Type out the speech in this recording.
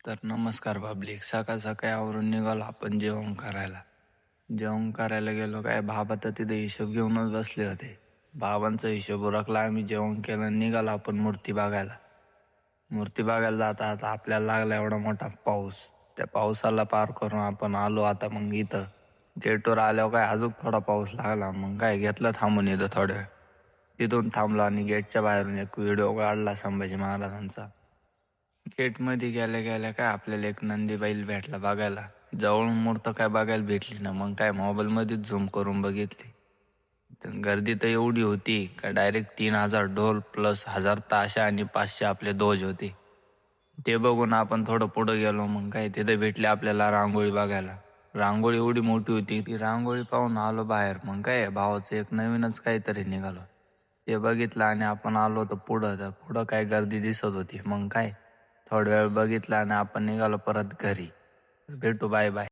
तर नमस्कार पब्लिक. सकाळ सकाळी आवरून निघालो आपण जेवण करायला. जेवण करायला गेलो काय, बाबा तर तिथे हिशोब घेऊनच बसले होते. बाबांचा हिशोब उरकला, आम्ही जेवण केलं, निघालो आपण मूर्ती बघायला. मूर्ती बघायला जाता आता आपल्याला लागला एवढा मोठा पाऊस. त्या पावसाला पार करून आपण आलो आता मग इथं गेटवर आल्यावर काय अजून थोडा पाऊस लागला. मग काय घेतलं थांबून इथं थोड्या वेळ. तिथून थांबलो आणि गेटच्या बाहेरून एक व्हिडिओ काढला संभाजी महाराजांचा. गेटमध्ये गेल्या गेल्या काय आपल्याला एक नंदी बैल भेटला बघायला. जवळून मूर्त काय बघायला भेटली ना, मग काय मोबाईलमध्येच झूम करून बघितली. तर गर्दी तर एवढी होती का डायरेक्ट 3,000 ढोल प्लस 1,000 ताशा आणि 500 आपले ध्वज होते. ते बघून आपण थोडं पुढे गेलो. मग काय तिथे भेटली आपल्याला रांगोळी बघायला. रांगोळी एवढी मोठी होती, ती रांगोळी पाहून आलो बाहेर. मग काय भावाचं एक नवीनच काहीतरी निघालो, ते बघितलं आणि आपण आलो तर पुढं काय गर्दी दिसत होती. मग काय थोडा वेळ बघितलं आणि आपण निघालो परत घरी. भेटू, बाय बाय.